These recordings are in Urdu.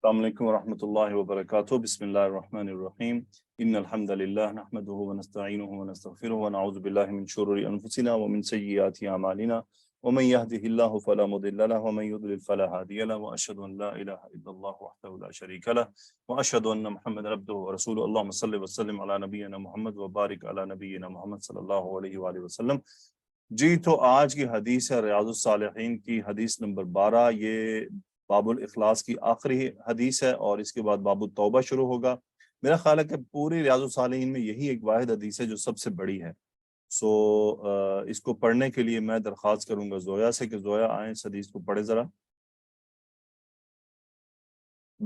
السلام علیکم ورحمۃ اللہ وبرکاتہ بسم اللہ الرحمن الرحیم ان الحمد للہ نحمده ونستعینه ونستغفره ونعوذ باللہ من شرور انفسنا ومن سیئات اعمالنا ومن يهده الله فلا مضل له ومن يضلل فلا هادي له واشهد ان لا اله الا الله وحده لا شريك له واشهد ان محمدا عبده ورسوله اللهم صل وسلم على نبینا محمد وبارک علی نبینا محمد صلی اللہ علیہ وآلہ وسلم۔ جی تو آج کی حدیث ہے ریاض الصالحین کی حدیث نمبر 12۔ یہ باب الاخلاص کی آخری حدیث ہے اور اس کے بعد باب التوبہ شروع ہوگا۔ میرا خیال ہے کہ پوری ریاض الصالحین میں یہی ایک واحد حدیث ہے جو سب سے بڑی ہے۔ اس کو پڑھنے کے لیے میں درخواست کروں گا زویا سے کہ زویا آئیں اس حدیث کو پڑھے ذرا۔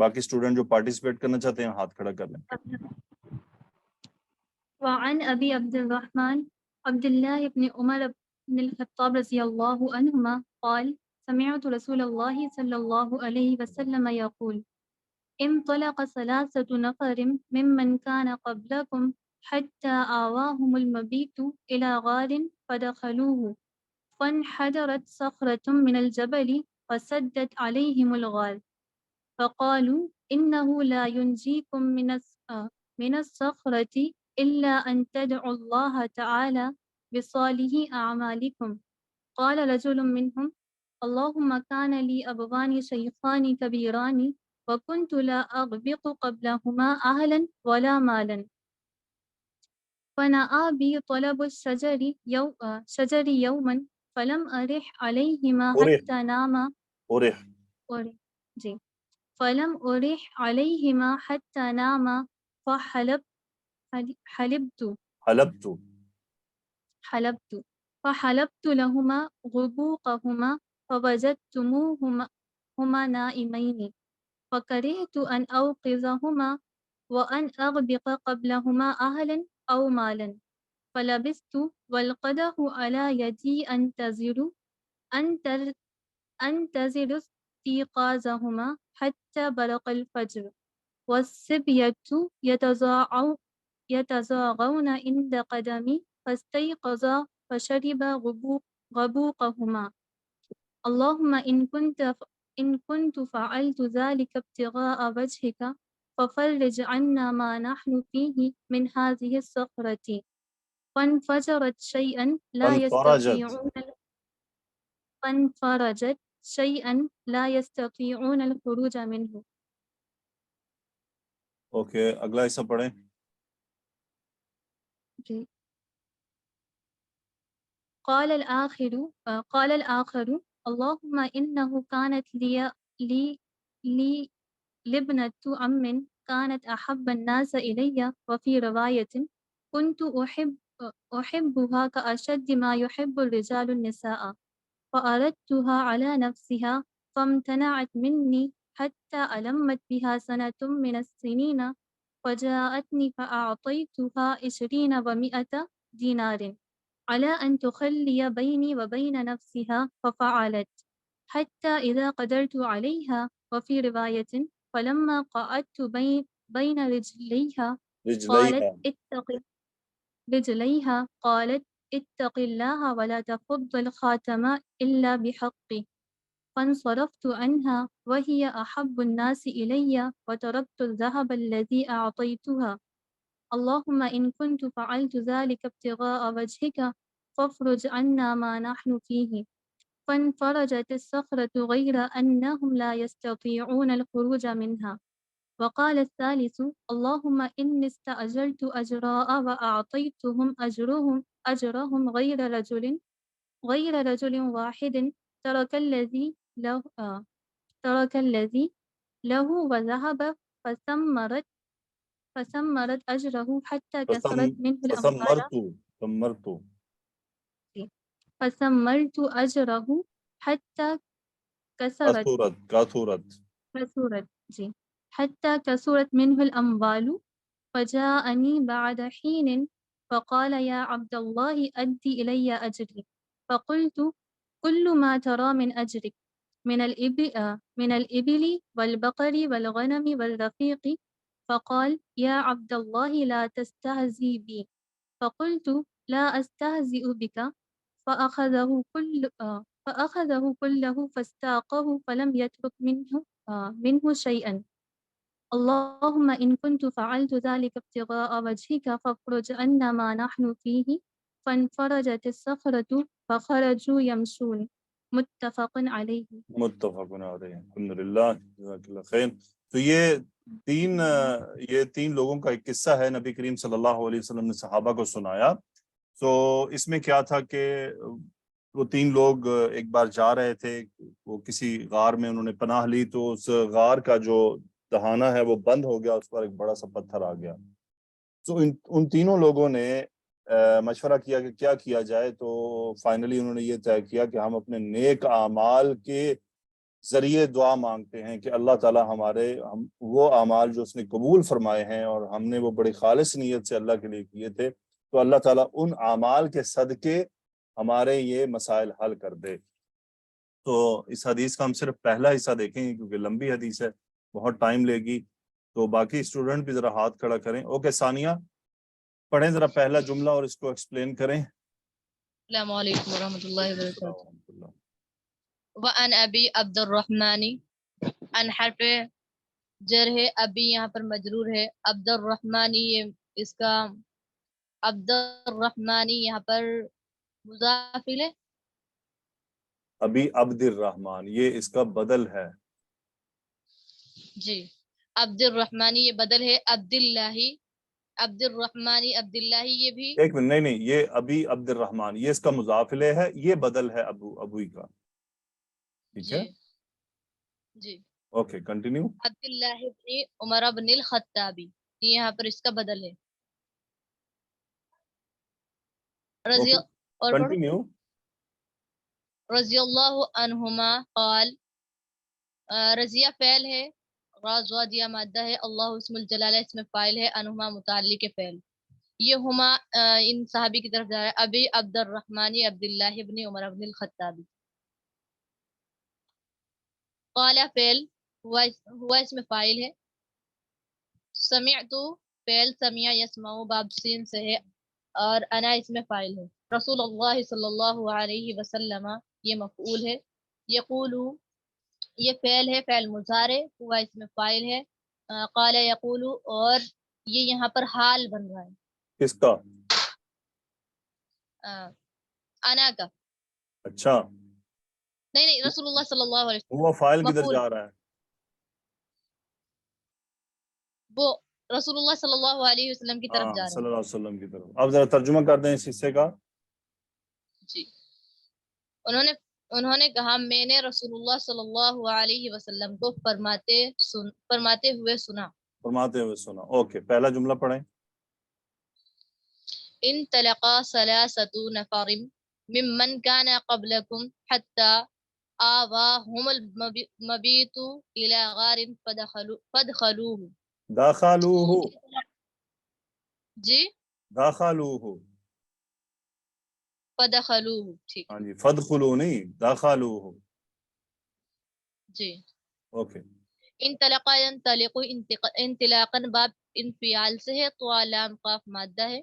باقی اسٹوڈنٹ جو پارٹیسپیٹ کرنا چاہتے ہیں ہاتھ کھڑا کر لیں۔ وعن ابی عبد الرحمن عبد الله بن عمر بن الخطاب رضی اللہ عنہما قال سمعت رسول اللہ صلی اللہ علیہ وسلم يقول انطلق ثلاثة نفر ممن كان قبلكم حتى آواهم المبيت إلى غار فدخلوه فانحدرت صخرة من الجبل فسدت عليهم الغار فقالوا إنه لا ينجيكم من الصخرة إلا أن تدعوا الله تعالى بصالح أعمالكم. قال رجل منهم اللهم كان لي أبوان شيخان كبيران وكنت لا أغبط قبلهما أهلا ولا مالا فنأى بي طلب الشجر يوما فلم أرح عليهما حتى ناما فلم أرح عليهما حتى ناما فحلبت لهما غبوقهما فوجدتموهما نائمين فكرهت أن أوقظهما وأن أغبق قبلهما أهلا أو مالا فلبثت والقدح على يدي أنتظر استيقاظهما حتى برق الفجر والصبية يتزاغون عند قدمي فاستيقظا فشرب غبوقهما اللهم إن كنت فعلت ذلك ابتغاء وجهك ففرج عنا ما نحن فيه من هذه الصخرة فانفرجت شيئا لا يستطيعون الخروج منه۔ اوکے اگلا حصہ پڑھیں۔ جی قال الآخر اللهم إنه كانت لي لابنة عم كانت أحب الناس إلي وفي رواية كنت أحبها كأشد ما يحب الرجال النساء فأردتها على نفسها فامتنعت مني حتى ألمت بها سنة من السنين فجاءتني فأعطيتها 20 و100 دينار على أن تخلي بيني وبين نفسها ففعلت حتى إذا قدرت عليها وفي رواية فلما قعدت بين رجليها قالت اتق الله ولا تفض الخاتم إلا بحقه فانصرفت عنها وهي أحب الناس إلي وتركت الذهب الذي أعطيتها اللهم إن كنت فعلت ذلك ابتغاء وجهك فافرج عنا ما نحن فيه فانفرجت الصخرة غير أنهم لا يستطيعون الخروج منها وقال الثالث اللهم إني استأجرت أجراء وأعطيتهم أجرهم غير رجل واحد ترك الذي له وذهب فثمرت أجره حتى كثرت منه الأموال فثمرت أجره حتى كثرت منه الأموال فجاءني بعد حين فقال يا عبد الله أدي إلي أجري فقلت كل ما ترى من أجرك من الإبل والبقر والغنم والرفيق فقال يا عبد الله لا تستهزي بي فقلت لا أستهزئ بك فأخذه كله فاستاقه فلم يترك منه شيئا اللهم إن كنت فعلت ذلك ابتغاء وجهك فاخرج عنا ما نحن فيه فانفرجت الصخرة فخرجوا يمشون متفق عليه. متفقن علیہ الحمدللہ جزاک اللہ خیر. تو یہ تین لوگوں کا ایک قصہ ہے نبی کریم صلی اللہ علیہ وسلم نے صحابہ کو سنایا. تو اس میں کیا تھا کہ وہ تین لوگ ایک بار جا رہے تھے, وہ کسی غار میں انہوں نے پناہ لی, تو اس غار کا جو دہانہ ہے وہ بند ہو گیا, اس پر ایک بڑا سا پتھر آ گیا. تو ان تینوں لوگوں نے مشورہ کیا کہ کیا کیا جائے. تو فائنلی انہوں نے یہ طے کیا کہ ہم اپنے نیک اعمال کے ذریعے دعا مانگتے ہیں کہ اللہ تعالی ہم وہ اعمال جو اس نے قبول فرمائے ہیں اور ہم نے وہ بڑی خالص نیت سے اللہ کے لیے کیے تھے, تو اللہ تعالیٰ ان اعمال کے صدقے ہمارے یہ مسائل حل کر دے. تو اس حدیث کا ہم صرف پہلا حصہ دیکھیں گے کیونکہ لمبی حدیث ہے, بہت ٹائم لے گی. تو باقی اسٹوڈنٹ بھی ذرا ہاتھ کھڑا کریں. اوکے ثانیہ, پڑھیں ذرا پہلا جملہ اور اس کو ایکسپلین کریں. السلام علیکم ورحمۃ اللہ وبرکاتہ. السلام ورحمۃ اللہ. وعن ابی عبد الرحمن, ان حرف جر ہے, ابی یہاں پر مجرور ہے, عبد الرحمن یہ اس کا عبد الرحمن یہاں پر مضاف ہے. ابھی عبد الرحمن یہ اس کا بدل ہے. جی, عبد الرحمن یہ بدل ہے. عبداللہ, عبد الرحمن عبداللہ یہ بھی ایک منٹ, نہیں یہ ابھی عبد الرحمن یہ اس کا مضاف الیہ ہے, یہ بدل ہے ابوی کا. ٹھیک ہے, جی اوکے کنٹینیو. عبداللہ ابن عمر بن الخطابی یہاں پر اس کا بدل ہے. رضی اور پڑھو. کنٹینیو. رضی اللہ عنہما قال, رضیہ فعل ہے, راضیہ مادہ ہے, اللہ اسم الجلالہ اسم فاعل ہے, عنہما متعلق فعل. یہ ہما ان صحابی کی طرف جا رہا ہے. ابی عبد الرحمن عبداللہ ابن عمر بن الخطابی. قال فعل ہوا اسم فاعل ہے. سمعت فعل سمع یسمع باب سین سے ہے, اور انا اسم فاعل ہے. رسول اللہ صلی اللہ علیہ وسلم یہ مفعول ہے. یقول یہ فعل ہے, فعل مضارع, ہوا اسم فاعل ہے. قال یقول, اور یہ یہاں پر حال بن رہا ہے. کس کا؟ انا کا. اچھا, نہیں رسول اللہ صلی اللہ علیہ وسلم وہ فائل کدھر مفعول, جا رہا ہے؟ وہ رسول اللہ صلی اللہ علیہ وسلم کی طرف جا رہا صلی اللہ علیہ وسلم کی طرف. اب ذرا ترجمہ کر دیں اس حصے کا. جی, انہوں نے کہا میں نے رسول اللہ صلی اللہ علیہ وسلم کو فرماتے ہوئے سنا. فرماتے ہوئے سنا. اوکے, پہلا جملہ پڑھیں. انطلقا ثلاثة نفر ممن كان قبلكم حتى آواهم المبيت إلى غار فادخلوه. داخلوه. جی, داخلوه. فادخلوه. ٹھیک, ہاں جی, فدخلوا نہیں, داخلوه. جی. اوکے. انطلقا ينطلق انطلاقا باب انفعال سے ہے, تو لام قاف مادہ ہے,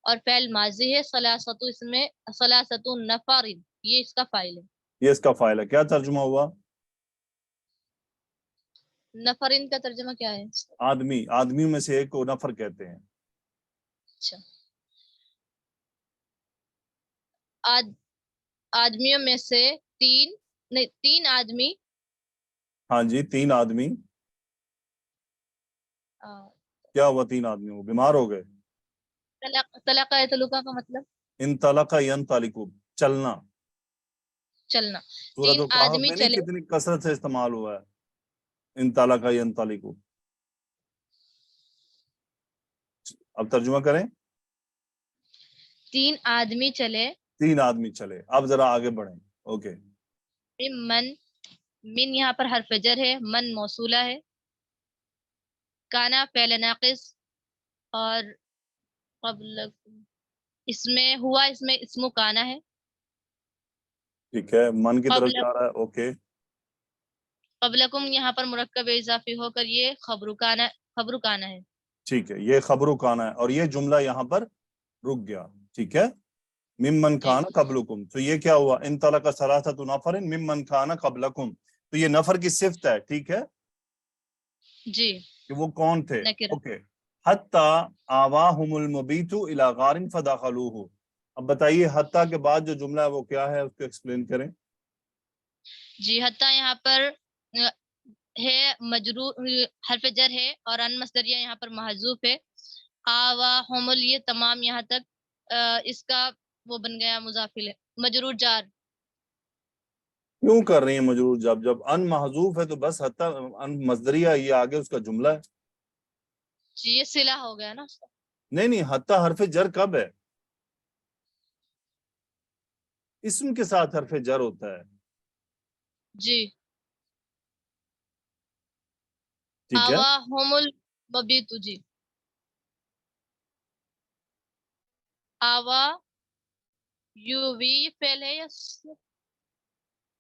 اور فعل ماضی ہے. ثلاثۃ اس میں ثلاثۃ نفر یہ اس کا فاعل ہے. یہ اس کا فائل ہے. کیا ترجمہ ہوا؟ نفرین کا ترجمہ کیا ہے؟ آدمی, آدمیوں میں سے ایک کو نفر کہتے ہیں. اچھا, آدمیوں میں سے تین آدمی. ہاں جی, تین آدمی. کیا ہوا تین آدمیوں کو؟ بیمار ہو گئے. طلق یطلقا کا مطلب انطلق ینطلق, چلنا. چلنا. سورۃ تین الکہف آدمی میں نہیں چلے. کتنی کثرت سے استعمال ہوا ہے انطلق ینطلق. اب ترجمہ کریں. تین آدمی چلے. تین آدمی چلے. اب ذرا آگے بڑھیں. اوکے. من یہاں پر حرف جر ہے, من موصولہ ہے. کانا فعل ناقص, اور قبل اس میں ہوا اس میں اسم کانا ہے. ٹھیک ہے, من کی طرف قبل جا رہا ہے. اوکے. قبلکم یہاں پر مرکب اضافی ہو کر یہ خبر کانا ہے. ٹھیک ہے, یہ خبر کانا ہے, اور یہ جملہ یہاں پر رک گیا. ٹھیک ہے, ممن کان قبلکم. تو یہ کیا ہوا؟ انطلق ثلاثۃ نفر ممن کان قبلکم. تو یہ نفر کی صفت ہے. ٹھیک ہے, جی کہ وہ کون تھے. نکرہ. اوکے. حتی آواہم المبیت الی غار فدخلوہ. اب بتائیے حتی کے بعد جو جملہ ہے وہ کیا ہے، اس کو ایکسپلین کریں. جی حتیٰ یہاں پر ہے مجرور، حرف جر ہے، اور ان مصدریہ یہاں پر محذوف ہے. آوا حمل یہ تمام یہاں تک اس کا وہ بن گیا مضافل ہے، مجرور جار. کیوں کر رہی ہیں مجرور جب ان محذوف ہے تو بس حتی ان مصدریہ یہ آگے اس کا جملہ ہے. جی یہ صلہ ہو گیا نا. نہیں حتی حرف جر کب ہے؟ اسم کے ساتھ حرف جر ہوتا ہے. جی ٹھیک ہے. آوا حمل مبیت. جی آوا یووی فعل ہے یا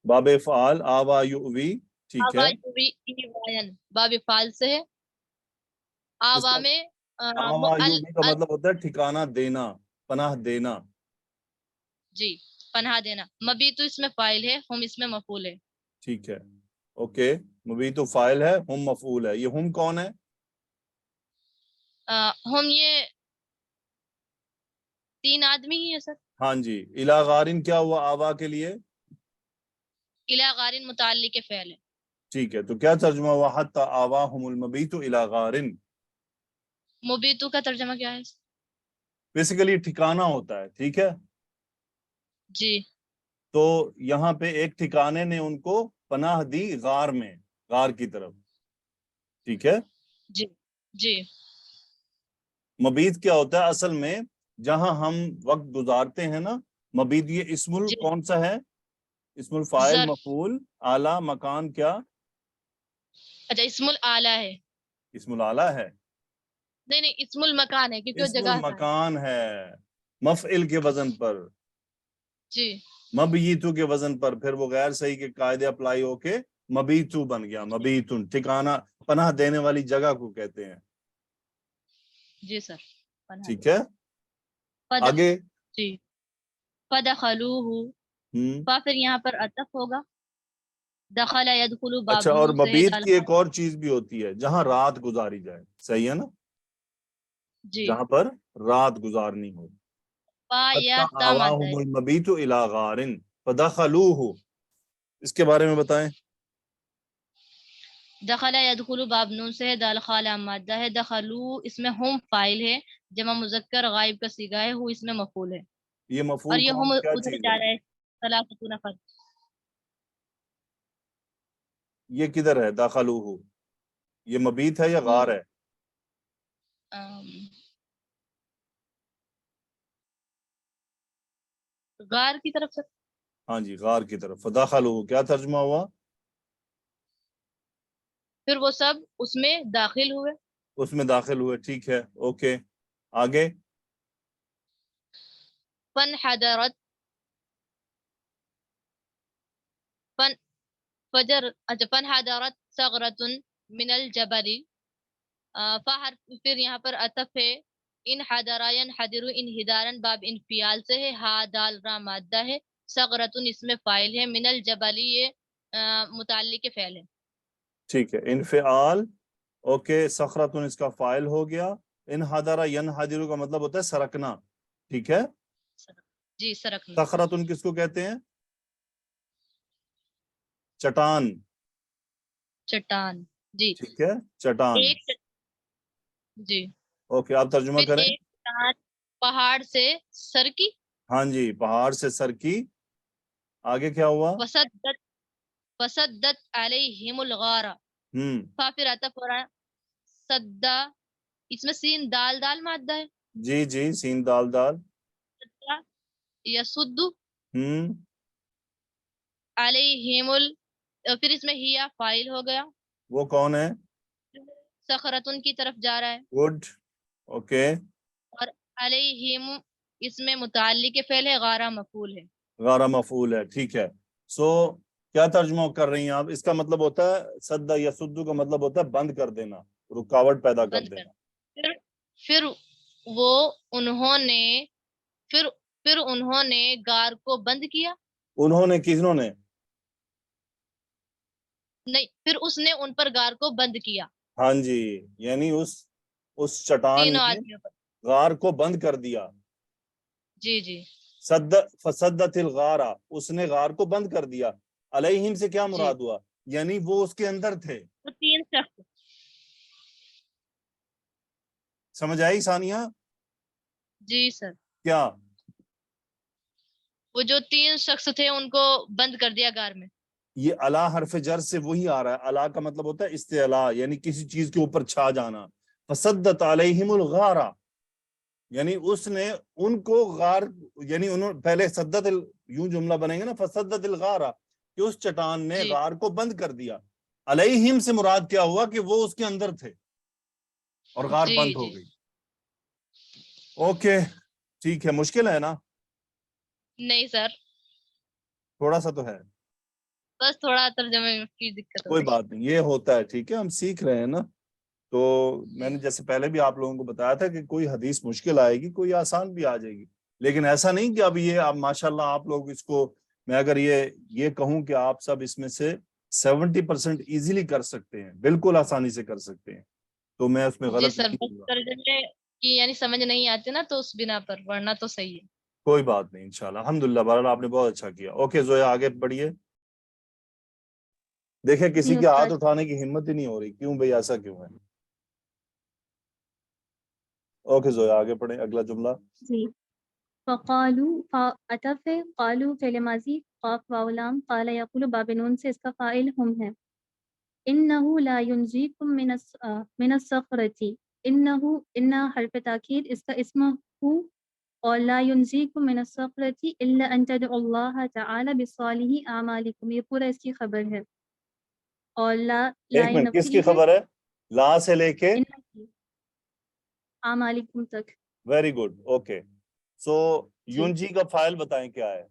باب افعال آوا یؤوی. ٹھیک آوا ہے. یووی ایوائن باب فعال سے ہے. اس آوا کا میں آوا یؤوی کا مطلب ہوتا ہے ٹھکانہ دینا، پناہ دینا. جی پناہ دینا. مبیت اس میں فاعل ہے، ہم اس میں مفعول ہے. ٹھیک ہے. اوکے. مبیت فاعل ہے، ہم مفعول ہے. یہ ہم کون ہے؟ ہم یہ 3 آدمی ہی ہے سر. ہاں جی. الی غارن کیا ہوا آوا کے لیے؟ الی غارن متعلق فعل ہے. ٹھیک ہے. تو کیا ترجمہ ہوا حتی آواہم المبیت الی غارن؟ مبیتو کا ترجمہ کیا ہے؟ بیسیکلی ٹھکانہ ہوتا ہے. ٹھیک ہے. جی تو یہاں پہ ایک ٹھکانے نے ان کو پناہ دی غار میں، غار کی طرف. ٹھیک ہے. جی جی مبیت کیا ہوتا ہے اصل میں؟ جہاں ہم وقت گزارتے ہیں نا. مبیت یہ اسم جی کون سا ہے؟ اسم الفاعل ظرف. مفعول اعلی مکان کیا؟ اچھا اسم الاعلی ہے. اسم الاعلی ہے. نہیں اسم المکان ہے کیونکہ وہ اسم جگہ کا ہے. المکان ہے، مفعل کے وزن پر، جی مبیتو کے وزن پر. پھر وہ غیر صحیح کے قاعدے اپلائی ہو کے مبیتو بن گیا. مبیتن ٹھکانہ، پناہ دینے والی جگہ کو کہتے ہیں. جی سر پناہ ٹھیک دے. ہے. آگے. جی فدخلوہ. فا پھر یہاں پر عطف ہوگا. دخل یدخل باب اچھا. اور نون سے ہے مبیت دال. کی ایک اور چیز بھی ہوتی ہے، جہاں رات گزاری جائے. صحیح ہے نا؟ جی جہاں پر رات گزارنی ہو. فا یا حتی تا مادہ آواہم ہے. المبیت الی غار فدخلوہ. اس کے بارے میں بتائیں. دخل یدخل باب نون سے ہے دال خالہ مادہ ہے. دخلو اس میں ہم فاعل ہے، جمع مذکر غائب کا صیغہ ہے، ہو اس میں مفعول ہے. یہ اور مفعول یہ ہم کیا ادھر چیز جا ہے؟ رہا ہے ثلاثۃ نفر. یہ کدھر ہے داخلوہ؟ یہ مبیت ہے یا غار ہے؟ غار کی طرف سے. ہاں جی غار کی طرف. فداخلوہ کیا ترجمہ ہوا؟ پھر وہ سب اس میں داخل ہوئے. اس میں داخل ہوئے. ٹھیک ہے. اوکے. آگے. فن حضرت فن فجر. اچھا فن حضرت ثغرۃ من الجبل. پھر یہاں پر عطف ہے. ان حضرا ینحدر انحدارن باب انفیال سے ہے. ہا دال را مادہ ہے. ثغرۃ اس میں فاعل ہے. من الجبل یہ متعلق فعل ہے. ٹھیک ہے. انفعال. اوکے. صخرۃ اس کا فاعل ہو گیا. انحدر ینحدر کا مطلب ہوتا ہے سرکنا. ٹھیک ہے. جی سرکنا. صخرۃ کس کو کہتے ہیں؟ چٹان. چٹان. جی ٹھیک ہے. چٹان. جی اوکے. آپ ترجمہ پھر کریں. ایک چٹان پہاڑ سے سر کی. ہاں جی پہاڑ سے سر کی. آگے کیا ہوا؟ وسدت علیہم الغار. پھر عطف ہو رہا ہے سدا. اس میں سین دال دال مادہ ہے. جی جی سین دال دال. یسد ہوں. علیہم پھر اس میں ہیا فائل ہو گیا. وہ کون ہے؟ صخرتن کی طرف جا رہا ہے. گڈ. اوکے. اور علیہم اس میں متعلق فعل ہے، غارہ مفعول ہے. غارہ مفعول ہے. ٹھیک ہے. سو کیا ترجمہ کر رہی ہیں آپ؟ اس کا مطلب ہوتا ہے سدا یا سدو کا مطلب ہوتا ہے بند کر دینا، رکاوٹ پیدا کر بند کر. دینا. پھر وہ انہوں نے غار کو بند کیا. انہوں نے کسنوں نے؟ نہیں پھر اس نے ان پر غار کو بند کیا. ہاں جی، یعنی اس چٹان تینوں نے آدمیوں پر. غار کو بند کر دیا. جی جی فسدت الغارہ، اس نے غار کو بند کر دیا. علیہم سے کیا جی. مراد ہوا؟ یعنی وہ اس کے اندر تھے. تو 3 شخص. سمجھ آئی ثانیہ؟ جی سر. کیا؟ وہ جو 3 شخص تھے ان کو بند کر دیا غار میں. یہ الا حرف جر سے وہی آ رہا ہے. الا کا مطلب ہوتا ہے استعلاء، یعنی کسی چیز کے اوپر چھا جانا. فسدت علیہم الغارہ، یعنی اس نے ان کو غار، یعنی انہوں پہلے سدت یوں جملہ بنیں گے نا، فسدت الغارہ، کہ اس چٹان نے جی غار کو بند کر دیا. علیہم سے مراد کیا ہوا کہ وہ اس کے اندر تھے اور غار جی بند جی. ہو گئی. اوکے ٹھیک ہے. مشکل ہے نا؟ نہیں سر، تھوڑا سا تو ہے. بس تھوڑا ترجمے کی دقت ہو کوئی رہی. بات نہیں، یہ ہوتا ہے. ٹھیک ہے، ہم سیکھ رہے ہیں نا. تو میں جی نے جیسے پہلے بھی آپ لوگوں کو بتایا تھا کہ کوئی حدیث مشکل آئے گی، کوئی آسان بھی آ جائے گی. لیکن ایسا نہیں کہ اب یہ آپ ماشاءاللہ آپ لوگ اس کو، میں اگر یہ کہوں کہ آپ سب اس میں سے 70% ایزیلی کر سکتے ہیں، بالکل آسانی سے کر سکتے ہیں، تو میں اس میں جی غلط سر، نہیں بس ہوں گا. ترجمے کی یعنی سمجھ نہیں آتے نا تو اس بنا پر، ورنہ تو صحیح ہے. کوئی بات نہیں انشاءاللہ. الحمدللہ، بہرحال آپ نے بہت اچھا کیا. اوکے زویا آگے بڑھیے. دیکھیں کسی جی کے ہاتھ استاد. اٹھانے کی ہمت ہی نہیں ہو رہی. کیوں بھئی، ایسا کیوں ہے؟ اوکے زویا آگے پڑھیں اگلا جملہ. جی. فقالو عطف ہے، قالو فعل ماضی، قاف واو لام، قال یقول باب نون سے اس کا فاعل ہم ہے. انہ لا ینجیکم من الصخرۃ، ان حرف تاکید، اس کا اسم ہو، اور لا ینجیکم من الصخرۃ الا ان تدعوا اللہ تعالی بصالح اعمالکم، یہ پورا اس کی خبر ہے. اور لا ایک منٹ، کس نفی کی ہے، خبر ہے؟ لا سے لے کے ان کی اعمالکم تک. Very good. اوکے سو جی. یونجی کا فائل بتائیں کیا ہے؟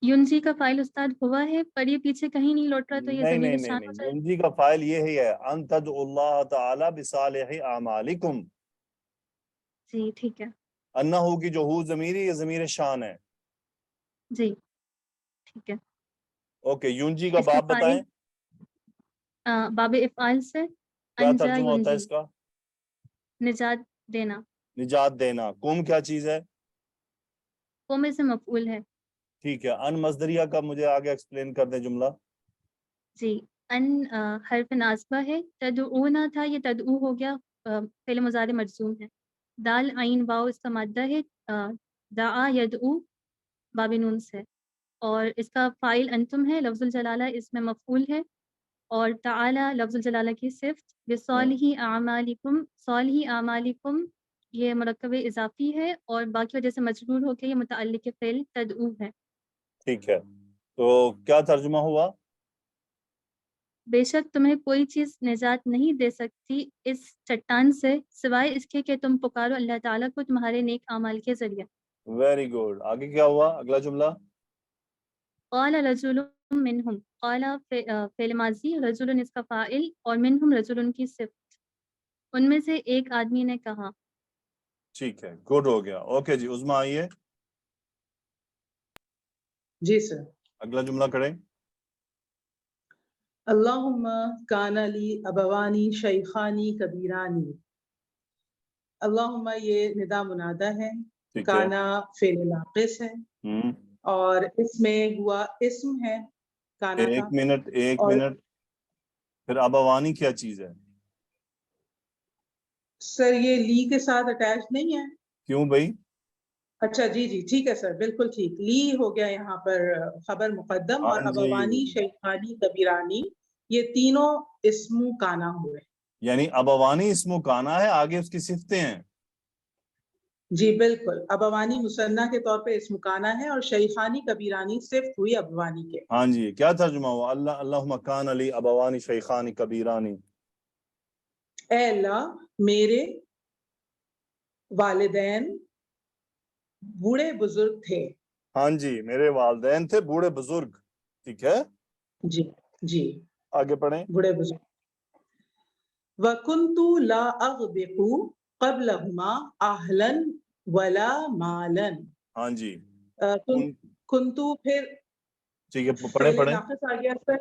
یونجی کا فائل استاد ہوا ہے، پر یہ پیچھے کہیں نہیں لوٹ رہا، تو یہ نہیں ضمیر نہیں نہیں شان نہیں، ہو جائے گا. یونجی کا فائل یہ ہی ہے، ان تدعوا اللہ تعالی بصالح اعمالکم. جی ٹھیک ہے. انہو کی جو ہو ضمیری، یہ ضمیر شان ہے. جی ٹھیک ہے. اوکے یونجی کا اس کا باب فائل بتائیں باب افعال سے کیا انجا ترجمہ ہوتا ہے ینجی، اس کا؟ نجات دینا. نجات دینا. کم کیا چیز ہے؟ قوم سے مفعول ہے. ٹھیک ہے. ان مصدریہ کا مجھے آگے ایکسپلین کر دیں جملہ. جی. ان حرف ناصبہ ہے، تدعونا تھا، یہ تدعو ہو گیا، فعل مضارع مجزوم ہے. دال عین واو اس کا مادہ ہے، دعا یدعو باب نون سے. اور اس کا فاعل انتم ہے، لفظ الجلالہ اس میں مفعول ہے، اور تعالی لفظ الجلالہ کی صفت. بصالح اعمالکم، صالح اعمالکم یہ مرکب اضافی ہے، اور باقی وجہ سے مجرور ہو کے یہ متعلق فعل تدعو ہے. ٹھیک ہے، تو کیا ترجمہ ہوا؟ بے شک تمہیں کوئی چیز نجات نہیں دے سکتی اس چٹان سے سوائے اس کے کہ تم پکارو اللہ تعالیٰ کو تمہارے نیک اعمال کے ذریعے. Very good. آگے کیا ہوا اگلا جملہ؟ قال رجل منہم، قال فعل ماضی، رجل اس کا فاعل، اور منہم رجل کی صفت، ان میں سے ایک آدمی نے کہا. ٹھیک ہے، گڈ ہو گیا. اوکے جی عظمیٰ آئیے جی سر. اگلا جملہ کریں. اللہم کان لی ابوانی شیخانی کبیرانی. اللہم یہ ندا منادہ ہے، ٹھیک ہے. کانا فعل ناقص ہے، ہم، اور اس میں ہوا اسم ہے کانا کا. ایک اور منٹ پھر ابوانی کیا چیز ہے؟ سر یہ لی کے ساتھ اٹیچ نہیں ہے. کیوں بھائی؟ اچھا جی جی ٹھیک ہے سر، بالکل ٹھیک. لی ہو گیا یہاں پر خبر مقدم، ہاں اور جی، ابوانی شیخانی کبیرانی یہ تینوں اسم کانا ہوئے. یعنی ابوانی اسم کانا ہے، آگے اس کی صفتیں ہیں. جی بالکل. ابوانی مثنیٰ کے طور پہ اسم کانا ہے، اور شیخانی کبیرانی صفت ہوئی ابوانی کے. ہاں جی، کیا ترجمہ ہوا؟ اللہم کان علی ابوانی شیخانی کبیرانی. اے اللہ میرے والدین بوڑھے بزرگ تھے. ہاں جی، میرے والدین تھے بوڑھے بزرگ. ٹھیک ہے، جی جی آگے پڑھیں. بوڑھے بزرگ. وَكُنْتُ لَا أَغْبِقُ قَبْلَهُمَا أَهْلًا وَلَا مَالًا. ہاں جی کنتو پھر ٹھیک ہے، فعل پڑھیں. ناقص آ گیا سر.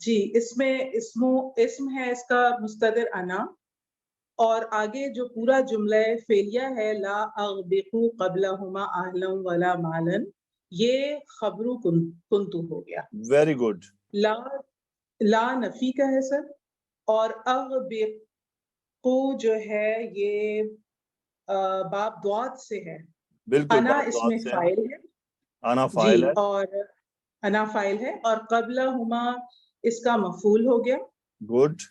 جی اس میں اسم ہے اس کا مستتر انا، اور آگے جو پورا جملہ فعلیہ ہے لا اغبق قبلہما اہلا ولا مالا، یہ خبر کنتو ہو گیا. Very good. لا نفی کا ہے سر، اور اغبق جو ہے یہ باب دوات سے ہے. بالکل انا بات اس بات میں سے فاعل ہے آنا جی، فاعل ہے. اور انا فاعل ہے، اور قبلہما اس کا مفعول ہو گیا گڈ.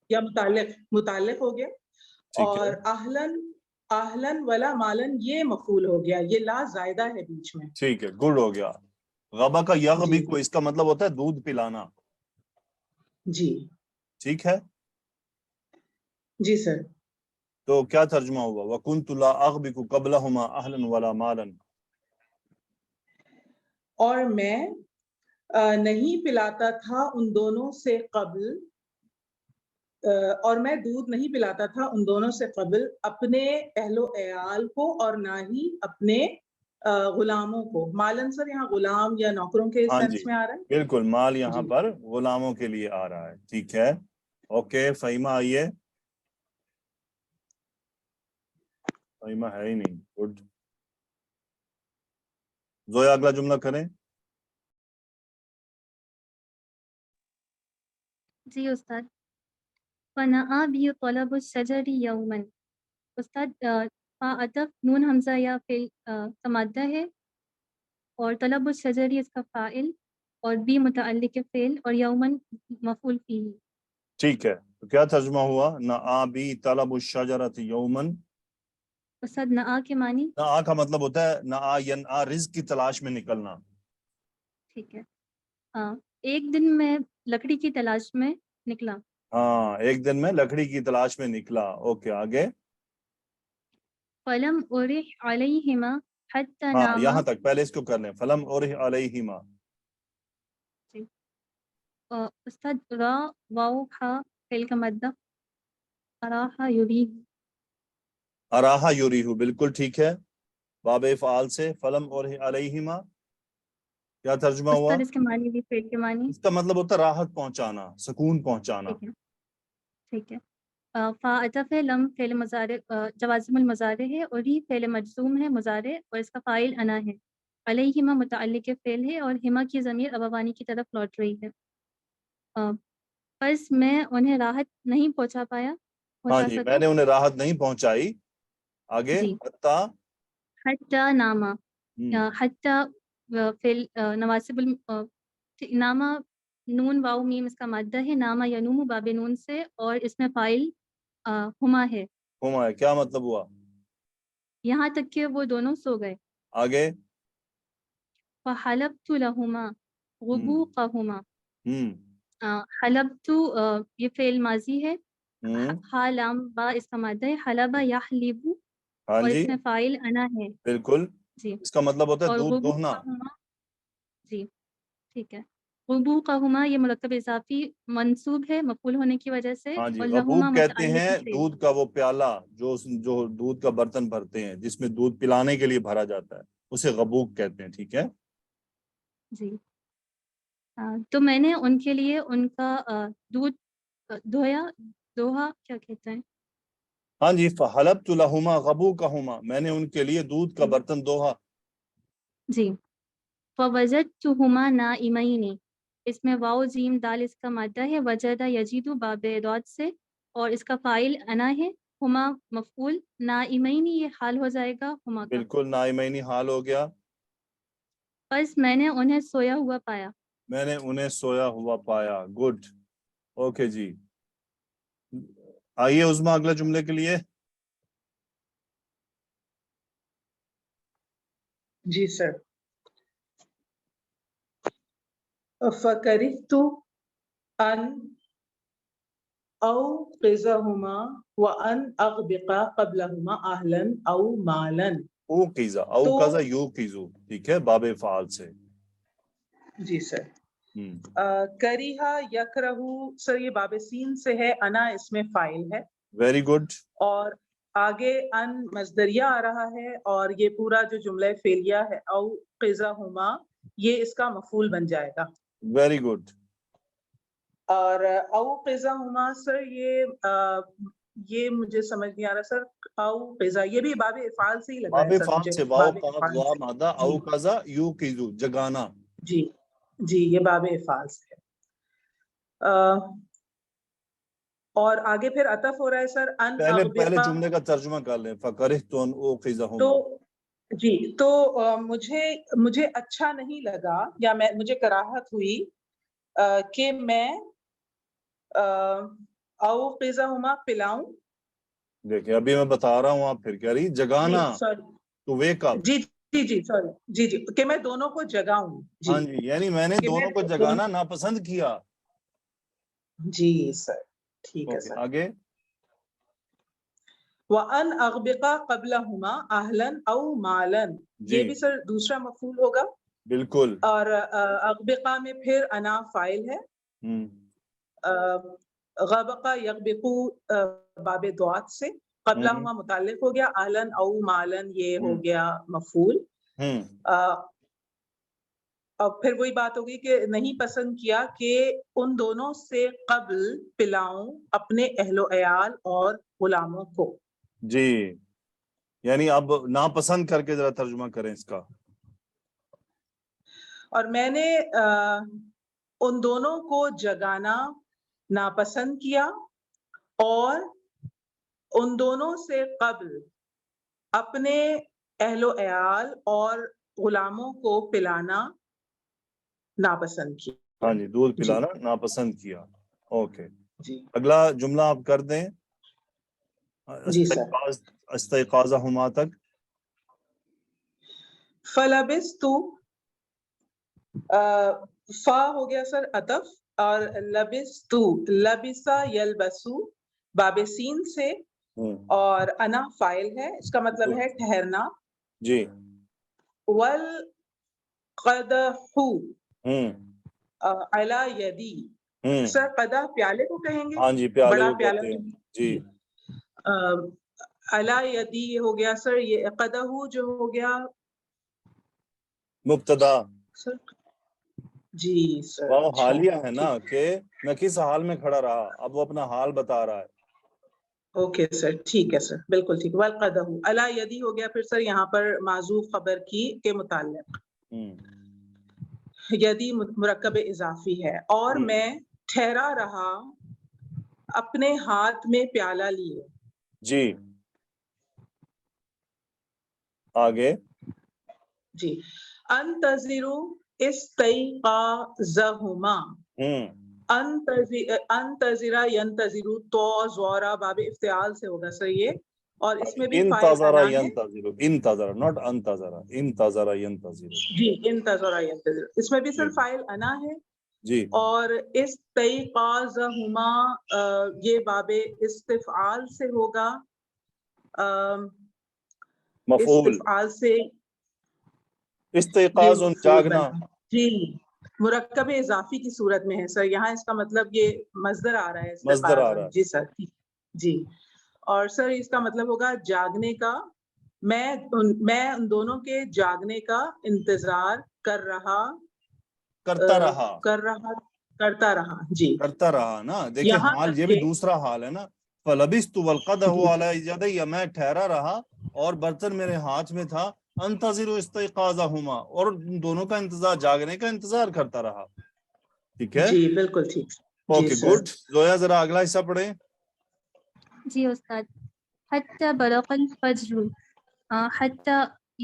یا متعلق ہو گیا، ٹھیک ہے اور اہلن ولا مالن یہ مفعول ہو گیا. یہ لا زائدہ ہے بیچ میں. ٹھیک ہے گڈ ہو گیا. غبا کا یغبی جی کو اس کا مطلب ہوتا ہے دودھ پلانا. جی ٹھیک ہے جی سر. تو کیا ترجمہ ہوا؟ وَكُنْتُ لَا أَغْبِكُ قَبْلَهُمَا أَهْلًا وَلَا مَالًا. اور میں نہیں پلاتا تھا ان دونوں سے قبل، اور میں دودھ نہیں پلاتا تھا ان دونوں سے قبل اپنے اہل و عیال کو، اور نہ ہی اپنے غلاموں کو. مالن سر یہاں غلام یا نوکروں کے ہاں جی سینس میں آ رہا ہے. بالکل، مال یہاں جی پر غلاموں کے لیے آ رہا ہے. ٹھیک ہے اوکے. فہیمہ آئیے. فہیمہ ہے ہی نہیں. گڈ. زویا اگلا جملہ کریں. جی استاد. فَنَأَى بِهِ طَلَبُ الشَّجَرِ يَوْمًا. استاد فا عطف نون حمزہ یا فعل کا مادہ ہے، اور طلب الشجری اس کا فاعل، اور بی متعلق فعل، اور یومن مفعول فیہ. ٹھیک ہے تو کیا ترجمہ ہوا؟ نَآبی طلب الشجرۃ یومن. استاد نآ کے معنی. نآ کا مطلب ہوتا ہے نآ ینآ، رزق کی تلاش میں نکلنا. ٹھیک ہے. ایک دن میں لکڑی کی تلاش میں نکلا. ہاں ایک دن میں لکڑی کی تلاش میں نکلا. اوکے آگے. فَلَمْ أُرِحْ عَلَيْهِمَا حَتَّى ہاں نَامَا. یہاں تک پہلے اس کو کر لیں. فلم اورہ علیہما. استاد را واو ہا فعل کا مادہ. اراحا یریح. اراحا یریح بالکل ٹھیک ہے. باب افعال سے فلم اورہ علیہما کیا ترجمہ ہوا؟ استاد اس کے معنی بھی فعل کے معنی. اس کا مطلب ہوتا ہے راحت پہنچانا، سکون پہنچانا. ٹھیک ہے ٹھیک ہے. فا عطف ہے، لم فعل مضارع جوازم المضارع ہے، اور ہی فعل مجزوم ہے مضارع، اور اس کا فاعل انا ہے. علیہما متعلق فعل ہے، اور ہما کی ضمیر ابوانی کی طرف لوٹ رہی ہے. بس میں انہیں راحت نہیں ہاں پہنچا جی سکا. میں نے انہیں راحت نہیں پہنچائی. آگے جی. حتیٰ. حتی ناما. حتی فعل نواسب ناما نون واو میم اس کا مادہ ہے. ناما ینوم باب نون سے، اور اس میں فاعل ہما ہے. ہما ہے کیا مطلب ہوا؟ یہاں تک کہ وہ دونوں سو گئے. آگے. فحلبت لهما غبوقهما. ہم حلبت یہ فعل ماضی ہے. ہم ہا لام با اس کا مادہ ہے. حلبہ یحلب، ہاں اور جی اس میں فاعل انا ہے. بالکل. جی. اس کا مطلب ہوتا ہے اور دودھ دوہنا. غبوقهما. جی ٹھیک ہے. غبوقهما یہ مرکب اضافی منصوب ہے مفعول ہونے کی وجہ سے، ہاں جی اور لہما غبوق کہتے متعلق ہیں فعل. دودھ کا وہ پیالہ جو دودھ کا برتن بھرتے ہیں، جس میں دودھ پلانے کے لیے بھرا جاتا ہے، اسے غبوق کہتے ہیں. ٹھیک ہے. جی. تو میں نے ان کے لیے ان کا دودھ دوہا کیا کہتے ہیں. ہاں جی فحلبت لہما غبوقہما، میں نے ان کے لیے دودھ کا جی. برتن دوہا. جی. فوجدتہما نائمین، اس میں واو جیم دال اس کا مادہ ہے. وجدہ یجیدو باب دعوت سے، اور اس کا فاعل انا ہے. ہما مفعول، نائمین یہ حال ہو جائے گا ہما کا. بالکل نائمینی حال ہو گیا. بس میں نے انہیں سویا ہوا پایا. میں نے انہیں سویا ہوا پایا. گڈ اوکے جی. آئیے عظمیٰ اگلے جملے کے لیے. جی سر. فَكَرِهْتُ أَنْ أَوْقِظَهُمَا وَأَنْ أَغْبِقَ قَبْلَهُمَا أَهْلًا أَوْ مَالًا. او قضا یو قیزو. ٹھیک ہے باب فعال سے. جی سر. کریہا یکرہو سر یہ باب سین سے ہے. انا اس میں فاعل ہے. Very good. اور آگے ان مصدریہ آ رہا ہے، اور یہ پورا جو جملہ فعلیہ ہے او قضاہما یہ اس کا مفعول بن جائے گا. Very good. اور او قزہما سر یہ مجھے سمجھ نہیں آ رہا سر. او قزا یہ بھی باب افعال سے ہی لگا باب ہے سر فعل مجھے. سے واو باب قاف افعال وا سے. مادہ او قزا یو قزو جگانا. جی جی یہ باب افعال سے ہے. اور آگے پھر عطف ہو رہا ہے سر ان پہلے اغبقا. جملے کا ترجمہ کر لیں. فکرہتم اوقظہما. تو جی تو مجھے اچھا نہیں لگا یا مجھے کراہت ہوئی کہ میں اوقظہما پلاؤں. دیکھیں ابھی میں بتا رہا ہوں آپ پھر کہہ رہی جگانا. سوری تو ویک اپ. جی جی جی سوری جی جی کہ میں دونوں کو جگاؤں. ہاں جی یعنی میں نے کہ دونوں کو جگانا ناپسند کیا. جی سر ٹھیک ہے اوکے سر. آگے. وَأَنْ أَغْبِقَ قَبْلَهُمَا أَهْلًا أَوْ مَالًا. جی یہ بھی سر دوسرا مفعول ہوگا. بالکل. اور اغبقہ میں پھر انا فاعل ہے. غبقہ یغبقو باب دعات سے. قبلہما متعلق ہو گیا. اہلن او مالن یہ ہو گیا مفعول. اور پھر وہی بات ہوگی کہ نہیں پسند کیا کہ ان دونوں سے قبل پلاؤں اپنے اہل و عیال اور غلاموں کو. جی یعنی اب ناپسند کر کے ذرا ترجمہ کریں اس کا. اور میں نے ان دونوں کو جگانا ناپسند کیا اور ان دونوں سے قبل اپنے اہل و عیال اور غلاموں کو پلانا ناپسند کیا. ہاں جی دودھ پلانا ناپسند کیا. اوکے جی اگلا جملہ آپ کر دیں. جی سر. استيقاظهما تک. فلبستو فا ہو گیا سر عطف. اور لبستو لبسا یلبسو باب سین سے. اور انا فاعل ہے. اس کا مطلب ہے ٹھہرنا. جی. والقدحو علی یدی. سر قدح پیالے کو کہیں گے. ہاں جی پیالے بڑا کو پیالہ. کہتے ہیں. جی علی یدی یہ ہو گیا سر. یہ قدحو جو ہو گیا مبتدا. سر. جی سر وہ اچھا حالیہ ہے نا ٹھیک. کہ میں کس حال میں کھڑا رہا. اب وہ اپنا حال بتا رہا ہے. اوکے سر ٹھیک ہے سر بالکل ٹھیک. والقدح علی یدی ہو گیا پھر سر یہاں پر معذوف خبر کی کے متعلق. یدی مرکب اضافی ہے. اور میں ٹھہرا رہا اپنے ہاتھ میں پیالہ لیے. جی آگے. جی انتظروا استيقاظهما. انتظرا ینتظرو تو زورا باب افتعال سے ہوگا سر یہ. اور اس میں بھی فاعل انتظر انا ہے. ینتظر. انتظر not انتظر. انتظر ینتظر. جی انتظر ینتظر. اس میں بھی سر فاعل انا ہے. جی اور استيقاظهما یہ باب استفعال سے ہوگا. مفعول. استفعال سے استيقاظ جاگنا. جی مرکب اضافی کی صورت میں ہے سر. یہاں اس کا مطلب یہ مصدر آ رہا ہے مصدر آ استيقاظا. رہا ہے. جی سر جی. اور سر اس کا مطلب ہوگا جاگنے کا. میں ان دونوں کے جاگنے کا انتظار کرتا رہا. کرتا رہا. جی کرتا رہا نا. دیکھیں یہاں حال تک یہ بھی کہ دوسرا حال ہے نا. فلبثت والقدح جی علی یدی. میں ٹھہرا رہا اور برتن میرے ہاتھ میں تھا. انتظر استيقاظهما اور دونوں کا انتظار جاگنے کا انتظار کرتا رہا. ٹھیک ہے. جی بالکل ٹھیک. جی اوکے سر. گڈ. زویا ذرا اگلا حصہ پڑھیں. جی استاد. حتی برق الفجر. حتی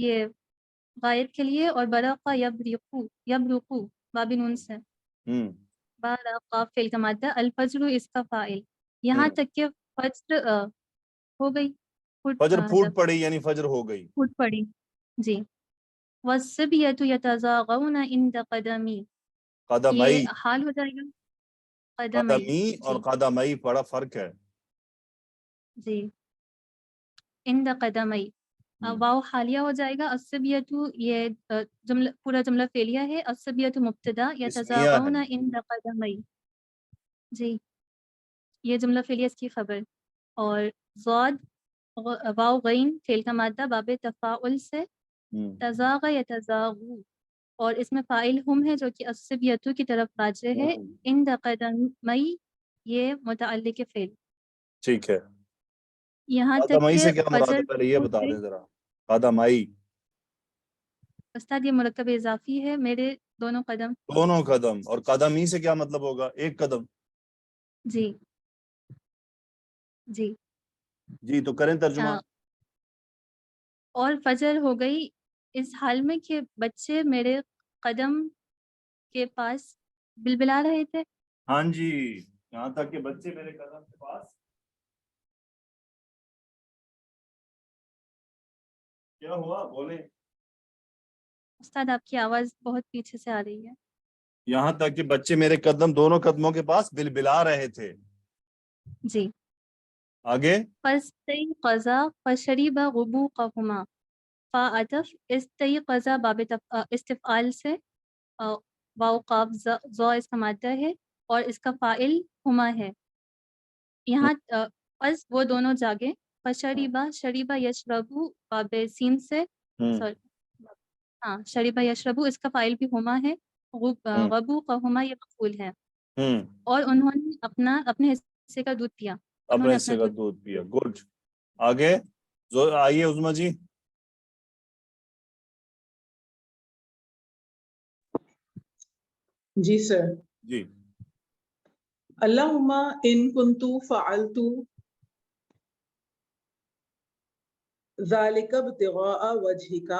یہ غائب کے لیے اور برق یبرقو باب نون سے. برق فعل کا مادہ. الفجر اس کا فاعل. یہاں تک کہ فجر ہو گئی. فجر پھوٹ پڑی یعنی فجر ہو گئی. پھوٹ پڑی. جی. والصبیۃ یتزاغون عند قدمی. قدمئی. یہ حال ہو جائے گا. قدمی اور جی قدمئی بڑا فرق ہے. جی عند قدمی. واو حالیہ ہو جائے گا. الصبیۃ یہ جملہ پورا جملہ فعلیہ ہے. الصبیۃ مبتدا. اسمیہ ہے. یتزاغون عند قدمی. جی یہ جملہ فعلیہ اس کی خبر. اور ضاد واو غین فعل کا مادہ باب تفاعل سے. تزاغ یتزاغو اور اس میں فاعل ہم ہے جو کہ الصبیۃ کی طرف راجع ہے. عند قدمی یہ متعلق فعل. ٹھیک ہے. یہاں تک قدمائی کہ سے کیا مراد ہے فجر پہلے یہ ہو بتا گئی. دیں ذرا. قدمائی استاد یہ مرکب اضافی ہے، میرے دونوں قدم. دونوں قدم. اور قدمی سے کیا مطلب ہوگا؟ ایک قدم. جی جی. جی تو کریں ترجمہ. اور فجر ہو گئی اس حال میں کہ بچے میرے قدم کے پاس بلبلا رہے تھے. ہاں جی، یہاں تک کہ بچے میرے قدم کے پاس کیا ہوا بولیں. استاد آپ کی آواز بہت پیچھے سے آ رہی ہے. یہاں تک کہ بچے میرے قدم دونوں قدموں کے پاس بلبلا رہے تھے. جی. آگے. فاستيقظ فشرب غبوقهما. فعطف استيقظ باب استفعال سے واو قاف ذا اس کا مادہ ہے اور اس کا فاعل ہما ہے. یہاں پس وہ دونوں جاگے. فشریبا شریبا یشربو باب سین سے ہاں شریبا یشربو اس کا فاعل بھی ہما ہے. غبوقهما یہ مفعول ہے. اور انہوں نے اپنے حصے کا دودھ پیا. اپنے حصے کا دودھ پیا. گڈ. آگے آئیے عظما جی. جی سر. جی. اللہم ان کنتو فعلتو ذالک ابتغاء وجہک.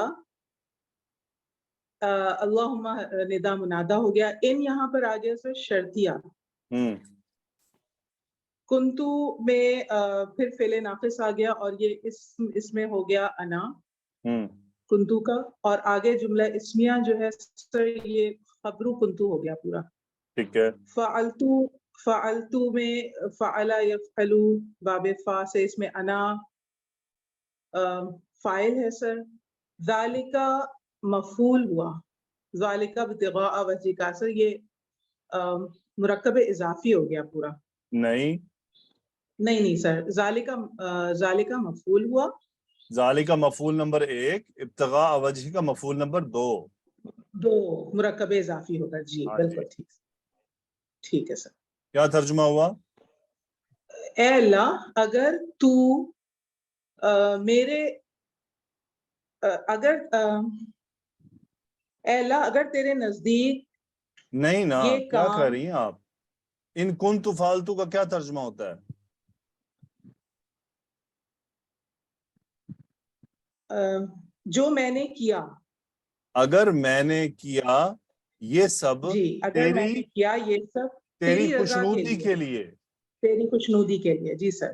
اللہم ندا منادہ ہو گیا. ان یہاں پر آ گیا سر شرطیہ. کنتو میں پھر فعل ناقص آ گیا اور یہ اس میں ہو گیا انا کنتو کا. اور آگے جملہ اسمیہ جو ہے سر یہ خبرو کنتو ہو گیا پورا. ٹھیک ہے. فعلتو میں فعلا یفعلو باب فا سے اس میں انا فاعل ہے سر. ذالکا مفعول ہوا. ذالکا ابتغاء وجہک سر یہ مرکب اضافی ہو گیا پورا. نہیں سر. ذالکا مفعول ہوا. ذالکا مفعول نمبر 1، ابتغاء وجہ کا مفعول نمبر 2 مرکب اضافی ہوگا. جی بالکل ٹھیک. ٹھیک ہے سر. کیا ترجمہ ہوا؟ اے اللہ اگر تو میرے اگر اے اللہ اگر تیرے نزدیک نہیں نا. یہ کیا کام کر رہی ہیں آپ؟ ان کنتو فالتو کا کیا ترجمہ ہوتا ہے؟ جو میں نے کیا. اگر میں نے کیا یہ سب جی اگر میں نے کیا یہ سب تیری رضا خوشنودی کے لیے. تیری خوشنودی کے لیے. جی سر.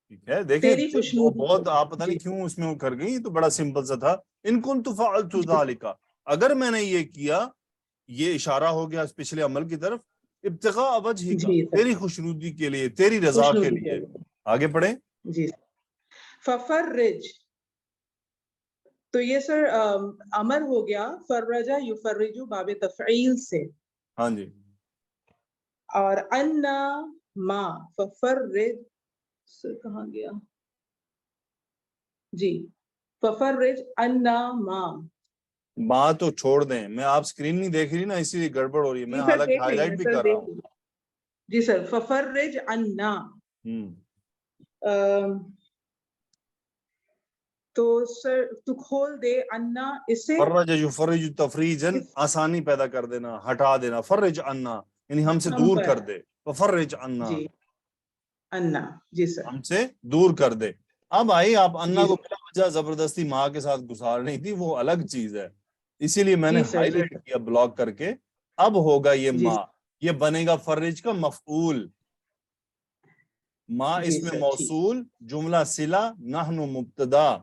ٹھیک ہے. دیکھیں تیری خوشنودی بہت آپ پتہ جی. نہیں کیوں اس میں کر گئی. تو بڑا سمپل سا تھا. ان کنت فعلت ذالک، اگر میں نے یہ کیا، یہ اشارہ ہو گیا اس پچھلے عمل کی طرف. ابتغاء وجہک جی سر. تیری خوشنودی کے لیے، تیری رضا کے خوشنودی لیے. آگے پڑھیں. جی. ففرج تو یہ سر امر ہو گیا. فرجا یفرجو باب تفعیل سے. ہاں جی. اور انا ما ففرج سے کہاں گیا؟ جی ففرج انا ماں تو چھوڑ دیں. میں آپ سکرین نہیں دیکھ رہی نا، اسی لیے گڑبڑ ہو رہی ہے. میں حالانکہ ہائی لائٹ بھی کر رہا ہوں. جی سر. ففرج انا تو سر تو کھول دے انا اس سے. فرج یفرج تفریجن آسانی پیدا کر دینا، ہٹا دینا. فرج انا یعنی ہم سے دور کر دے. ففرج انا جی انا. جی سر. ہم سے دور کر دے. اب آئی آپ انا جی کو بلا وجہ زبردستی ماں کے ساتھ گزار نہیں تھی، وہ الگ چیز ہے. اسی لیے میں نے جی سر. ہائی لائٹ کیا بلاک کر کے. اب ہوگا یہ جی ماں، یہ بنے گا فرج کا مفعول. ماں جی اس میں سر. موصول، جملہ صلہ، نحن مبتدا،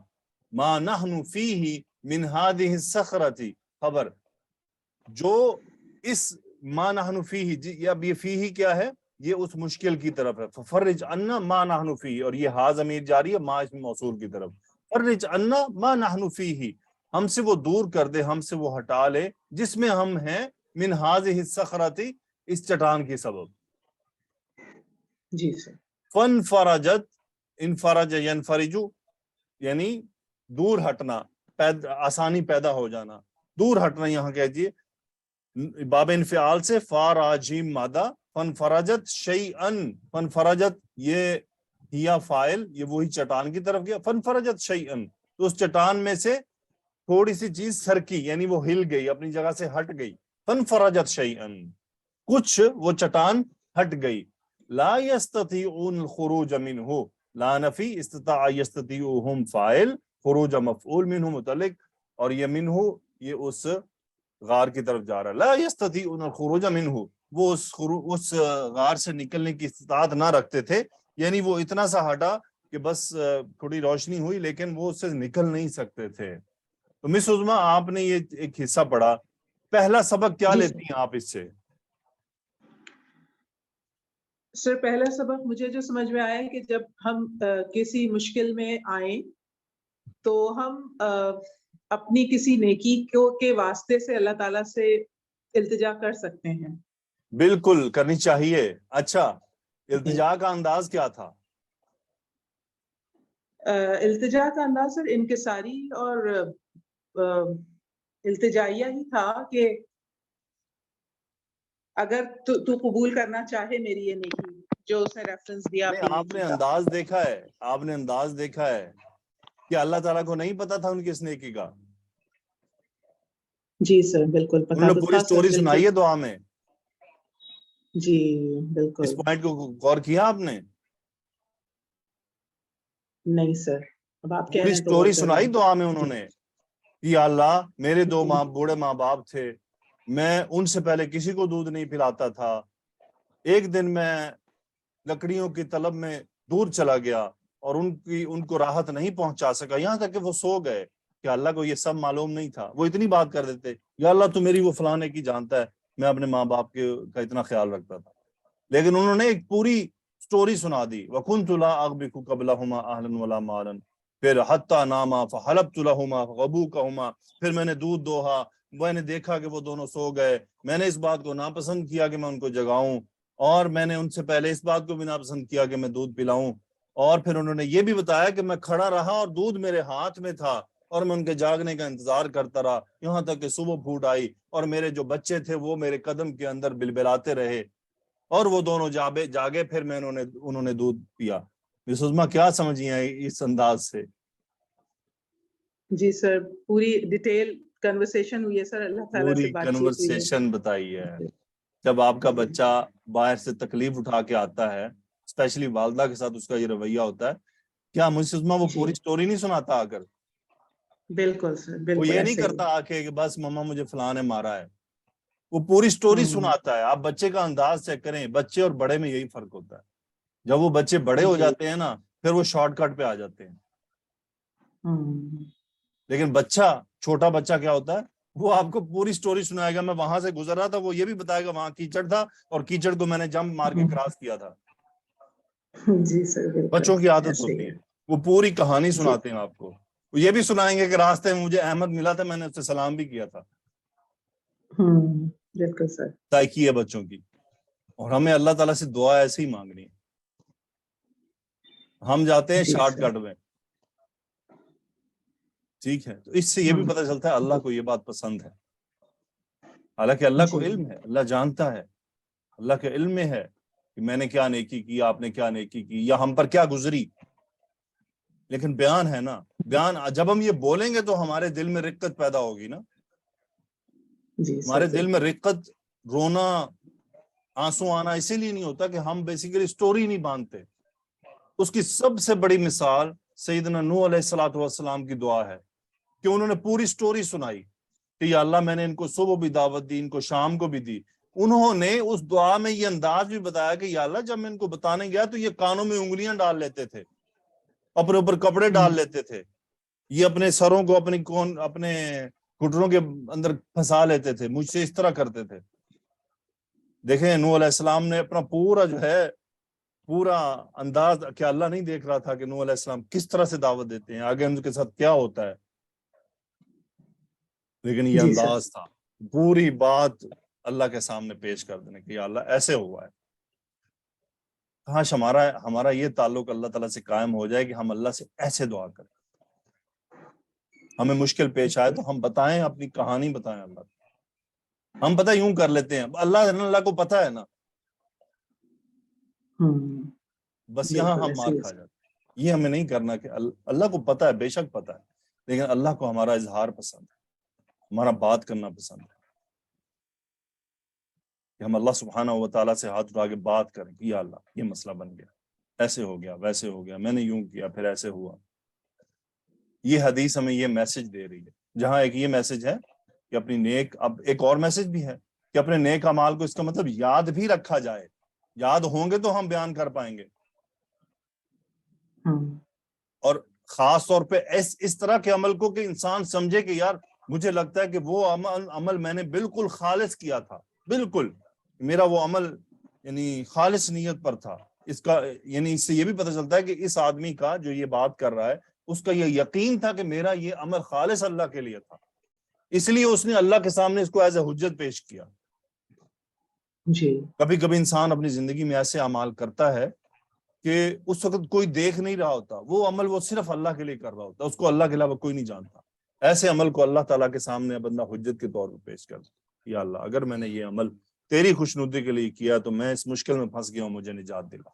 ما نحن فیہ من هذه الصخرة خبر. جو اس ما نحن فیہ، اب یہ فیہ کیا ہے؟ یہ اس مشکل کی طرف ہے. ففرج عنا ما نحن فیہ، اور یہ ہا ضمیر جاری ہے، ما اس میں موصول کی طرف. فرج عنا ما نحن فیہ، ہم سے وہ دور کر دے، ہم سے وہ ہٹا لے جس میں ہم ہیں. من هذه الصخرة اس چٹان کے سبب. جی سر. فن فرجت، انفرج ینفرجو یعنی دور ہٹنا، آسانی پیدا ہو جانا. دور ہٹنا یہاں کہہ دیے. باب انفعال سے فا را جیم مادہ، فن فرجت شیئن، فن فرجت یہ ہیا فائل، یہ وہی چٹان کی طرف گیا، فن فرجت شیئن تو اس چٹان میں سے تھوڑی سی چیز سرکی، یعنی وہ ہل گئی، اپنی جگہ سے ہٹ گئی، فن فرجت شیئن کچھ وہ چٹان ہٹ گئی، لا یستطیعون الخروج منہ، لا نفی، استطاع یستطیعهم فاعل، خروج مفعول منہ متعلق، اور یہ منہ یہ اس غار کی طرف جا رہا ہے، لا یستطیعون الخروج منہ، وہ اس غار سے نکلنے کی استطاعت نہ رکھتے تھے، یعنی وہ اتنا سا ہٹا کہ بس تھوڑی روشنی ہوئی لیکن وہ اس سے نکل نہیں سکتے تھے۔ تو مس عظمیٰ آپ نے یہ ایک حصہ پڑھا، پہلا سبق کیا جی لیتی ہیں آپ اس سے؟ سر پہلا سبق مجھے جو سمجھ میں آیا کہ جب ہم کسی مشکل میں آئیں تو ہم اپنی کسی نیکی کے واسطے سے اللہ تعالیٰ سے التجا کر سکتے ہیں۔ بالکل کرنی چاہیے۔ اچھا التجا کا انداز کیا تھا؟ التجا کا انداز سر انکساری اور التجائیہ ہی تھا کہ اگر تو قبول کرنا چاہے میری یہ نیکی، جو اس نے ریفرنس دیا اپنی آپ نے نیکی کا۔ انداز دیکھا ہے، آپ نے انداز دیکھا ہے کہ اللہ تعالیٰ کو نہیں پتا تھا ان کی اس نیکی کا؟ جی سر بالکل انہوں پتا نے تو پوری تھا سر، سٹوری سنائی ہے بالکل دعا میں، جی بالکل۔ اس پوائنٹ کو غور کیا آپ نے؟ نہیں سر، اب آپ کہہ پوری رہے ہیں تو سٹوری غور کر رہے سنائی ہیں۔ دعا میں انہوں جی نے کہ یا اللہ میرے دو جی بوڑھے ماں باپ تھے، میں ان سے پہلے کسی کو دودھ نہیں پلاتا تھا، ایک دن میں لکڑیوں کی طلب میں دور چلا گیا اور ان کو راحت نہیں پہنچا سکا، یہاں تک کہ وہ سو گئے، کہ اللہ کو یہ سب معلوم نہیں تھا، وہ اتنی بات کر دیتے یا اللہ تو میری وہ فلانے کی جانتا ہے، میں اپنے ماں باپ کا اتنا خیال رکھتا تھا، لیکن انہوں نے ایک پوری سٹوری سنا دی، وَكُنْتُ لَا أَغْبِكُ قَبْلَهُمَا أَهْلًا وَلَا مَالًا، پھر حتیٰ ناما فحلبت لہما غبوکہما، پھر میں نے دودھ دوہا، میں نے دیکھا کہ وہ دونوں سو گئے، میں نے اس بات کو ناپسند کیا کہ میں ان کو جگاؤں، اور میں نے ان سے پہلے اس بات کو بھی ناپسند کیا کہ میں دودھ پلاؤں، اور پھر انہوں نے یہ بھی بتایا کہ میں کھڑا رہا اور دودھ میرے ہاتھ میں تھا اور میں ان کے جاگنے کا انتظار کرتا رہا یہاں تک کہ صبح پھوٹ آئی، اور میرے جو بچے تھے وہ میرے قدم کے اندر بلبلاتے رہے اور وہ دونوں جاگے، پھر میں انہوں نے دودھ پیا۔ مس عظمیٰ کیا سمجھی ہیں اس انداز سے؟ جی سر، پوری ڈیٹیل کنورسیشن ہوئی ہے سر، اللہ تعالیٰ سے پوری بات چیت ہوئی ہے۔ کنورسیشن بتائی ہے۔ جب آپ کا جی بچہ باہر سے تکلیف اٹھا کے آتا ہے، اسپیشلی والدہ کے ساتھ اس کا یہ رویہ ہوتا ہے، کیا مس عظمیٰ وہ جی پوری سٹوری نہیں سناتا آ کر؟ بالکل سر، وہ بالکل یہ نہیں ایسے ہی۔ کرتا آ کے کہ بس مما مجھے فلاں نے مارا ہے، وہ پوری سٹوری سناتا ہے۔ آپ بچے کا انداز چیک کریں، بچے اور بڑے میں یہی فرق ہوتا ہے، جب وہ بچے بڑے ہو جی جاتے ہیں نا پھر وہ شارٹ کٹ پہ آ جاتے ہیں، ہوں لیکن بچہ، چھوٹا بچہ کیا ہوتا ہے، وہ آپ کو پوری سٹوری سنائے گا، میں وہاں سے گزر رہا تھا، وہ یہ بھی بتائے گا وہاں کیچڑ تھا اور کیچڑ کو میں نے جمپ مار کے کراس کیا تھا۔ جی سر بالکل بچوں کی عادت ایسے ہی ہوتی ہے۔ ہے، وہ پوری کہانی جی سناتے ہیں آپ کو، وہ یہ بھی سنائیں گے کہ راستے میں مجھے احمد ملا تھا، میں نے اس سے سلام بھی کیا تھا۔ بالکل سر۔ تائیکی ہے بچوں کی، اور ہمیں اللہ تعالیٰ سے دعا ایسے ہی مانگنی ہے، ہم جاتے ہیں جی شارٹ سر۔ کٹ میں، ٹھیک ہے، تو اس سے یہ بھی پتہ چلتا ہے اللہ کو یہ بات پسند ہے، حالانکہ اللہ کو جی علم ہے، اللہ جانتا ہے، اللہ کے علم میں ہے کہ میں نے کیا نیکی کی، آپ نے کیا نیکی کی، یا ہم پر کیا گزری، لیکن بیان ہے نا، بیان جب ہم یہ بولیں گے تو ہمارے دل میں رقت پیدا ہوگی نا، جی سر ہمارے دل میں بالکل۔ رقت، رونا، آنسو آنا اسی لیے نہیں ہوتا کہ ہم بیسیکلی سٹوری نہیں باندھتے۔ اس کی سب سے بڑی مثال سیدنا نوح علیہ السلام کی دعا ہے کہ انہوں نے پوری سٹوری سنائی کہ یا اللہ میں نے ان کو صبح بھی دعوت دی، ان کو شام کو بھی دی، انہوں نے اس دعا میں یہ انداز بھی بتایا کہ یا اللہ جب میں ان کو بتانے گیا تو یہ کانوں میں انگلیاں ڈال لیتے تھے، اپنے اوپر کپڑے ڈال لیتے تھے، یہ اپنے سروں کو اپنے گھٹنوں کے اندر پھنسا لیتے تھے، مجھ سے اس طرح کرتے تھے۔ دیکھیں نوح علیہ السلام نے اپنا پورا جو ہے پورا انداز، کیا اللہ نہیں دیکھ رہا تھا کہ نوح علیہ السلام کس طرح سے دعوت دیتے ہیں، آگے ان کے ساتھ کیا ہوتا ہے، لیکن یہ جی سر۔ انداز تھا پوری بات اللہ کے سامنے پیش کر دینے کہ یا اللہ ایسے ہوا ہے۔ کاش ہمارا یہ تعلق اللہ تعالیٰ سے قائم ہو جائے کہ ہم اللہ سے ایسے دعا کریں، ہمیں مشکل پیش آئے تو ہم بتائیں، اپنی کہانی بتائیں اللہ کو، ہم پتہ یوں کر لیتے ہیں، اللہ کو پتہ ہے نا، بس یہاں ہم مار کھا جاتے ہیں۔ یہ ہمیں نہیں کرنا کہ اللہ کو پتہ ہے، بے شک پتہ ہے، لیکن اللہ کو ہمارا اظہار پسند ہے، ہمارا بات کرنا پسند ہے، کہ ہم اللہ سبحانہ و تعالیٰ سے ہاتھ اٹھا کے بات کریں کہ یا اللہ یہ مسئلہ بن گیا، ایسے ہو گیا، ویسے ہو گیا، میں نے یوں کیا پھر ایسے ہوا۔ یہ حدیث ہمیں یہ میسج دے رہی ہے، جہاں ایک یہ میسج ہے کہ اپنی نیک، اب ایک اور میسج بھی ہے کہ اپنے نیک اعمال کو، اس کا مطلب یاد بھی رکھا جائے، یاد ہوں گے تو ہم بیان کر پائیں گے، اور خاص طور پہ اس طرح کے عمل کو کہ انسان سمجھے کہ یار مجھے لگتا ہے کہ وہ عمل میں نے بالکل خالص کیا تھا، بالکل میرا وہ عمل یعنی خالص نیت پر تھا۔ اس کا یعنی اس سے یہ بھی پتہ چلتا ہے کہ اس آدمی کا جو یہ بات کر رہا ہے اس کا یہ یقین تھا کہ میرا یہ عمل خالص اللہ کے لیے تھا، اس لیے اس نے اللہ کے سامنے اس کو ایز اے حجت پیش کیا۔ جی کبھی کبھی انسان اپنی زندگی میں ایسے اعمال کرتا ہے کہ اس وقت کوئی دیکھ نہیں رہا ہوتا، وہ عمل وہ صرف اللہ کے لیے کر رہا ہوتا، اس کو اللہ کے علاوہ کوئی نہیں جانتا۔ ایسے عمل کو اللہ تعالیٰ کے سامنے بندہ حجت کے طور پر پیش کرتا، یا اللہ اگر میں نے یہ عمل تیری خوشنودی کے لیے کیا تو میں اس مشکل میں پھنس گیا ہوں، مجھے نجات دلا۔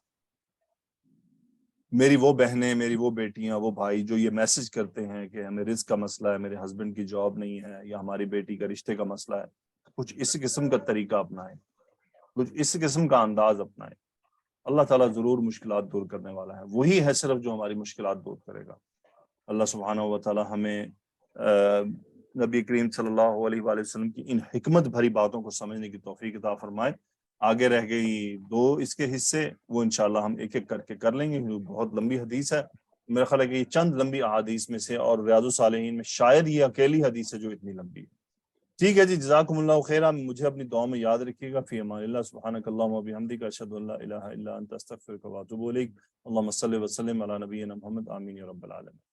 میری وہ بہنیں، میری وہ بیٹیاں، وہ بھائی جو یہ میسج کرتے ہیں کہ ہمیں رزق کا مسئلہ ہے، میرے ہسبینڈ کی جاب نہیں ہے، یا ہماری بیٹی کا رشتے کا مسئلہ ہے، کچھ اس قسم کا طریقہ اپنائیں، کچھ اس قسم کا انداز اپنائیں۔ اللہ تعالیٰ ضرور مشکلات دور کرنے والا ہے، وہی ہے صرف جو ہماری مشکلات دور کرے گا۔ اللہ سبحانہ و تعالیٰ ہمیں نبی کریم صلی اللہ علیہ وآلہ وسلم کی ان حکمت بھری باتوں کو سمجھنے کی توفیق عطا فرمائے۔ آگے رہ گئی 2 اس کے حصے، وہ انشاءاللہ ہم ایک ایک کر کے کر لیں گے، بہت لمبی حدیث ہے، میرا خیال ہے کہ یہ چند لمبی احادیث میں سے، اور ریاض الصالحین میں شاید یہ اکیلی حدیث ہے جو اتنی لمبی ہے۔ ٹھیک ہے جی، جزاکم اللہ خیرا، مجھے اپنی دعا میں یاد رکھیے گا۔ فی امان اللہ، سبحانک اللہم و بحمدک، اشہد ان لا الہ الا انت، استغفرک و اتوب الیک۔ اللہم صلی وسلم علی نبینا محمد، آمین یا رب العالمین۔